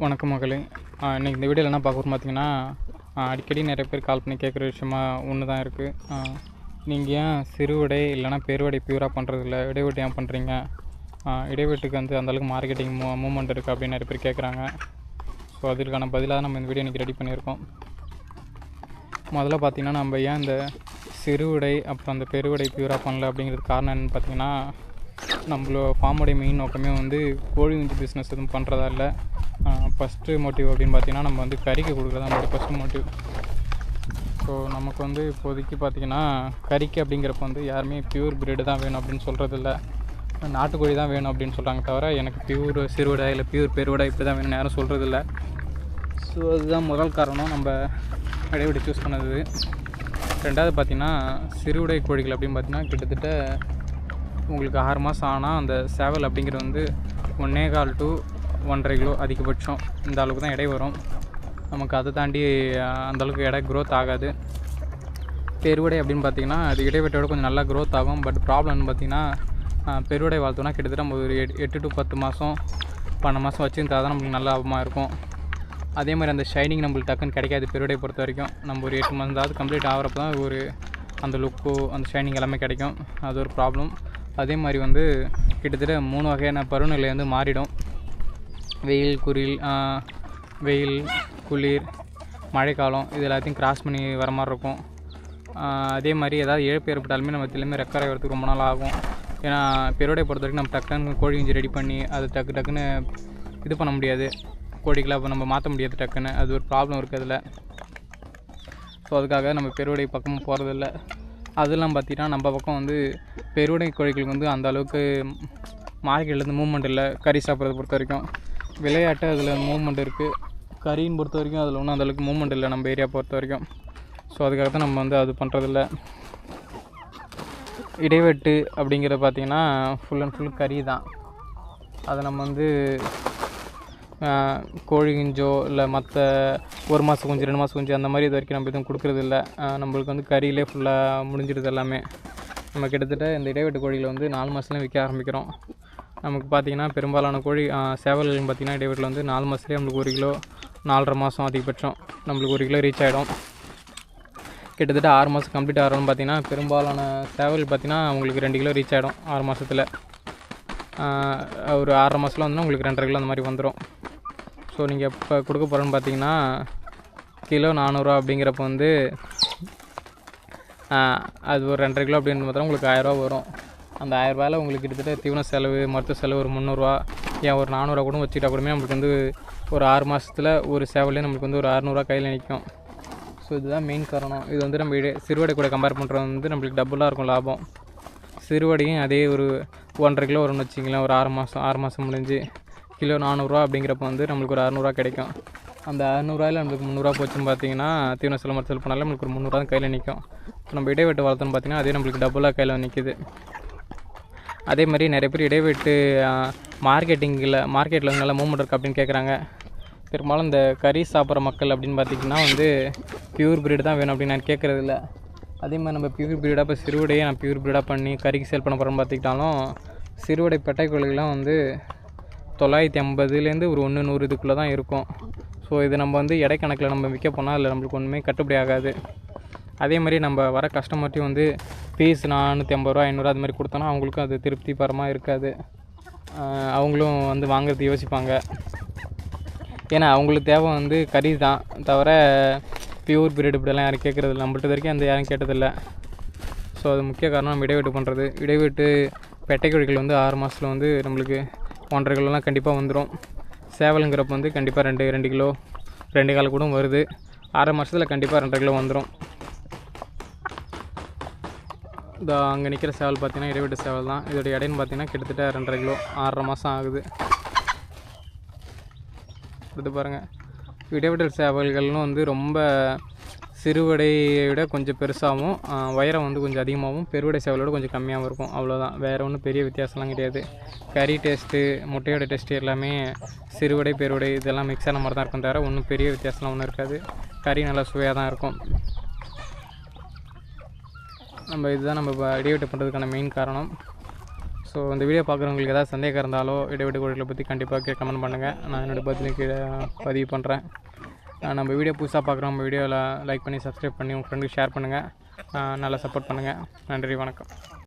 வணக்கம் மகளே. இன்றைக்கி இந்த வீடியோவில் என்ன பார்க்குறோம் பார்த்தீங்கன்னா, அடிக்கடி நிறைய பேர் கால் பண்ணி கேட்குற விஷயமா ஒன்று தான் இருக்குது. நீங்கள் ஏன் சிறுவிடை இல்லைனா பெருவிடை பியூராக பண்ணுறதில்ல, இடைவெட்டு ஏன் பண்ணுறீங்க, இடைவெட்டுக்கு வந்து அந்தளவுக்கு மார்க்கெட்டிங் மூவ்மெண்ட் இருக்குது அப்படின்னு நிறைய பேர் கேட்குறாங்க. ஸோ அதற்கான பதிலாக நம்ம இந்த வீடியோ இன்றைக்கி ரெடி பண்ணியிருக்கோம். முதல்ல பார்த்திங்கன்னா, நம்ம ஏன் இந்த சிறுவிடை அப்புறம் அந்த பெருவிடை பியூராக பண்ணல அப்படிங்கிறது காரணம் என்னென்னு பார்த்திங்கன்னா, நம்மளோட ஃபார்முடைய மெயின் நோக்கமே வந்து கோழி குஞ்சு பிஸ்னஸ் எதுவும் பண்ணுறதா இல்லை. ஃபஸ்ட்டு மோட்டிவ் அப்படின்னு பார்த்திங்கன்னா, நம்ம வந்து கறிக்கு கொடுக்குறது நம்மளோட ஃபஸ்ட்டு மோட்டிவ். ஸோ நமக்கு வந்து இப்போதைக்கு பார்த்திங்கன்னா கறிக்கு அப்படிங்கிறப்ப வந்து யாருமே பியூர் பிரீடு தான் வேணும் அப்படின்னு சொல்கிறதில்ல. நாட்டுக்கோழி தான் வேணும் அப்படின்னு சொல்கிறாங்க தவிர, எனக்கு பியூர் சிறுவிடை இல்லை பியூர் பெருவிடை இப்படி தான் வேணும்னு யாரும் சொல்கிறதில்ல. ஸோ அதுதான் முதல் காரணம் நம்ம இடைவெளி சூஸ் பண்ணது. ரெண்டாவது பார்த்திங்கன்னா, சிறுவிடை கோழிகள் அப்படின்னு பார்த்திங்கன்னா கிட்டத்தட்ட உங்களுக்கு 6 மாதம் ஆனால் அந்த சேவல் அப்படிங்கிறது வந்து 1.25 to 1.5 கிலோ அதிகபட்சம் இந்த அளவுக்கு தான் எடை வரும். நமக்கு அதை தாண்டி அந்தளவுக்கு எடை க்ரோத் ஆகாது. பெருவிடை அப்படின்னு பார்த்திங்கன்னா அது இடைவெட்டோட கொஞ்சம் நல்லா க்ரோத் ஆகும். பட் ப்ராப்ளம்னு பார்த்திங்கன்னா, பெருவிடை வளர்த்தோன்னா கிட்டத்தட்ட நம்ம ஒரு 8 to 10 மாதம் 12 மாதம் வச்சுருந்தா தான் நம்மளுக்கு நல்ல லாபமாக இருக்கும். அதே மாதிரி அந்த ஷைனிங் நம்மளுக்கு டக்குன்னு கிடைக்காது. பெருவிடை பொறுத்த வரைக்கும் நம்ம ஒரு 8 மாதம் கம்ப்ளீட் ஆகிறப்ப தான் ஒரு அந்த லுக்கோ அந்த ஷைனிங் எல்லாமே கிடைக்கும். அது ஒரு ப்ராப்ளம். அதே மாதிரி வந்து கிட்டத்தட்ட 3 வகையான பருவநிலை வந்து மாறிடும். வெயில், குளிர், மழைக்காலம் இது எல்லாத்தையும் கிராஸ் பண்ணி வர மாதிரி இருக்கும். அதே மாதிரி ஏதாவது இழப்பு ஏற்பட்டாலுமே நம்ம திரும்பி ரெக்கவர் ஆகிறதுக்கு ரொம்ப நாள் ஆகும். ஏன்னா பெருவிடை பொறுத்த வரைக்கும் நம்ம டக்குன்னு கோழி குஞ்சு ரெடி பண்ணி அது டக்குன்னு இது பண்ண முடியாது. கோழிகளை அப்போ நம்ம மாற்ற முடியாது டக்குன்னு. அது ஒரு ப்ராப்ளம் இருக்குது அதில். ஸோ அதுக்காக நம்ம பெருவிடை பக்கமும் போகிறதில்ல. அதெல்லாம் பார்த்திங்கன்னா நம்ம பக்கம் வந்து பெருவிடை கோழிகளுக்கு வந்து அந்த அளவுக்கு மார்க்கெட்லேருந்து மூவ்மெண்ட் இல்லை. கறி சாப்பிட்றத பொறுத்த வரைக்கும் விளையாட்டு அதில் மூவ்மெண்ட் இருக்குது. கறின்னு பொறுத்த வரைக்கும் அதில் ஒன்றும் அந்தளவுக்கு மூவ்மெண்ட் இல்லை நம்ம ஏரியா பொறுத்த வரைக்கும். ஸோ அதுக்காக தான் நம்ம வந்து அது பண்ணுறதில்ல. இடைவெட்டு அப்படிங்கிறத பார்த்திங்கன்னா ஃபுல் அண்ட் ஃபுல் கறி தான். அதை நம்ம வந்து கோழி குஞ்சோ இல்லை மற்ற 1 மாதம் குஞ்சு 2 மாதம் குஞ்சு அந்த மாதிரி இது வரைக்கும் நம்ம எதுவும் கொடுக்குறதில்ல. நம்மளுக்கு வந்து கறியிலே ஃபுல்லாக முடிஞ்சிடுது எல்லாமே. நம்ம கிட்டத்தட்ட இந்த இடைவெட்டு கோழிகளை வந்து 4 மாதத்துலேயும் விற்க ஆரம்பிக்கிறோம். நமக்கு பார்த்திங்கன்னா பெரும்பாலான கோழி சேவல்கள் பார்த்திங்கன்னா இடைவெட்டில் வந்து 4 மாதத்துலேயே நம்மளுக்கு 1 கிலோ 4.5 மாதம் அதிகபட்சம் நம்மளுக்கு 1 கிலோ ரீச் ஆகிடும். கிட்டத்தட்ட 6 மாதம் கம்ப்ளீட் ஆகிறோம்னு பார்த்திங்கன்னா பெரும்பாலான சேவல் பார்த்திங்கன்னா உங்களுக்கு 2 கிலோ ரீச் ஆகிடும் 6 மாதத்தில். ஒரு 6.5 மாதத்தில் வந்து உங்களுக்கு 2.5 கிலோ அந்த மாதிரி வந்துடும். ஸோ நீங்கள் இப்போ கொடுக்க போகிறோன்னு பார்த்தீங்கன்னா கிலோ 400 அப்படிங்கிறப்ப வந்து அது ஒரு 2.5 கிலோ அப்படின்னு பார்த்தா உங்களுக்கு 1000 ரூபா வரும். அந்த 1000 ரூபாயில் உங்களுக்கு கிட்டத்தட்ட தீவன செலவு மருத்துவ செலவு ஒரு 300 ஏன் ஒரு 400 கூட வச்சுக்கிட்டா கூடமே நம்மளுக்கு வந்து ஒரு 6 மாதத்தில் ஒரு சேவலே நம்மளுக்கு வந்து ஒரு 600 கையில் நிற்கும். ஸோ இதுதான் மெயின் காரணம். இது வந்து நம்ம சிறுவடை கூட கம்பேர் பண்ணுறது வந்து நம்மளுக்கு டபுளாக இருக்கும் லாபம். சிறுவடையும் அதே ஒரு 1.5 கிலோ வரும்னு வச்சிங்களேன். ஒரு 6 மாதம் முடிஞ்சு கிலோ 400 அப்படிங்கிறப்ப வந்து நம்மளுக்கு ஒரு 600 கிடைக்கும். அந்த 600 நம்மளுக்கு 300 போச்சுன்னு பார்த்தீங்கன்னா தீவன செலவு மருத்துவ பண்ணாலும் நம்மளுக்கு ஒரு 300 தான் கையில் நிற்கும். இப்போ நம்ம இடைவெட்டு வளர்த்தோன்னு பார்த்தீங்கன்னா அதே நம்மளுக்கு டபுளாக கையில் நிற்கிது. அதே மாதிரி நிறைய பேர் இடைவெட்டு மார்க்கெட்டில் வந்து நல்லா மூவ்மெண்ட் இருக்குது அப்படின்னு கேட்குறாங்க. பெரும்பாலும் இந்த கறி சாப்பிட்ற மக்கள் அப்படின்னு பார்த்திங்கன்னா வந்து பியூர் பிரீடு தான் வேணும் அப்படின்னு நான் கேட்குறதில்ல. அதே மாதிரி நம்ம பியூர் பிரீடாக இப்போ சிறுவிடையை நான் பியூர் பிரீடாக பண்ணி கறிக்கு சேல் பண்ண போகிறோன்னு பார்த்துக்கிட்டாலும் சிறுவிடை பெட்டை கோழிகள்லாம் வந்து 950 ஒரு 100 இதுக்குள்ளே தான் இருக்கும். ஸோ இது நம்ம வந்து இடைக்கணக்கில் நம்ம விற்க போனால் அதில் நம்மளுக்கு ஒன்றுமே கட்டுப்படி ஆகாது. அதே மாதிரி நம்ம வர கஸ்டமர்ட்டையும் வந்து பீஸ் 450 500 அது மாதிரி கொடுத்தோன்னா அவங்களுக்கும் அது திருப்திகரமாக இருக்காது. அவங்களும் வந்து வாங்குறது யோசிப்பாங்க. ஏன்னா அவங்களுக்கு தேவை வந்து கறி தான் தவிர பியூர் பிரீடு இப்படிலாம் யாரும் கேட்குறதில்ல. நம்மள்ட்ட வரைக்கும் அந்த யாரும் கேட்டதில்லை. ஸோ அது முக்கிய காரணம் நம்ம இடைவெட்டு பண்ணுறது. இடைவெட்டு பெட்டை கோழிகள் வந்து 6 மாதத்தில் வந்து நம்மளுக்கு 1.5 கிலோலாம் கண்டிப்பாக வந்துடும். சேவலுங்கிறப்ப வந்து கண்டிப்பாக 2 கிலோ 2.25 கூட வருது. 6 மாதத்தில் கண்டிப்பாக 2.5 கிலோ வந்துடும். இந்த அங்கே நிற்கிற சேவல் பார்த்திங்கன்னா இடைவெட்டு சேவல் தான். இதோட எடைன்னு பார்த்திங்கன்னா கிட்டத்தட்ட 2.5 கிலோ 6.5 மாதம் ஆகுது. இது பாருங்கள், இடைவெட்டல் சேவல்கள்னு வந்து ரொம்ப சிறுவிடையை விட கொஞ்சம் பெருசாகவும் உயரம் வந்து கொஞ்சம் அதிகமாகவும் பெருவிடை சேவலோட கொஞ்சம் கம்மியாகவும் இருக்கும். அவ்வளோதான், வேறு ஒன்றும் பெரிய வித்தியாசம்லாம் கிடையாது. கறி டேஸ்ட்டு முட்டையோட டேஸ்ட்டு எல்லாமே சிறுவிடை பெருவிடை இதெல்லாம் மிக்ஸ் ஆன மாதிரி தான் இருக்கும் தவிர ஒன்றும் பெரிய வித்தியாசம்லாம் ஒன்றும் இருக்காது. கறி நல்லா சுவையாக தான் இருக்கும். இதுதான் நம்ம இடைவெட்டு பண்ணுறதுக்கான மெயின் காரணம். ஸோ இந்த வீடியோ பார்க்குறவங்களுக்கு ஏதாவது சந்தேகம் இருந்தாலோ இடைவெளி கோழிகளை பற்றி கண்டிப்பாக கமெண்ட் பண்ணுங்கள். நான் என்னோடய பதிலுக்கு பதிவு பண்ணுறேன். நம்ம வீடியோ புதுசாக பார்க்குறோம். நம்ம வீடியோவில் லைக் பண்ணி சப்ஸ்கிரைப் பண்ணி உங்கள் ஃப்ரெண்டுக்கு ஷேர் பண்ணுங்கள். நல்லா சப்போர்ட் பண்ணுங்கள். நன்றி, வணக்கம்.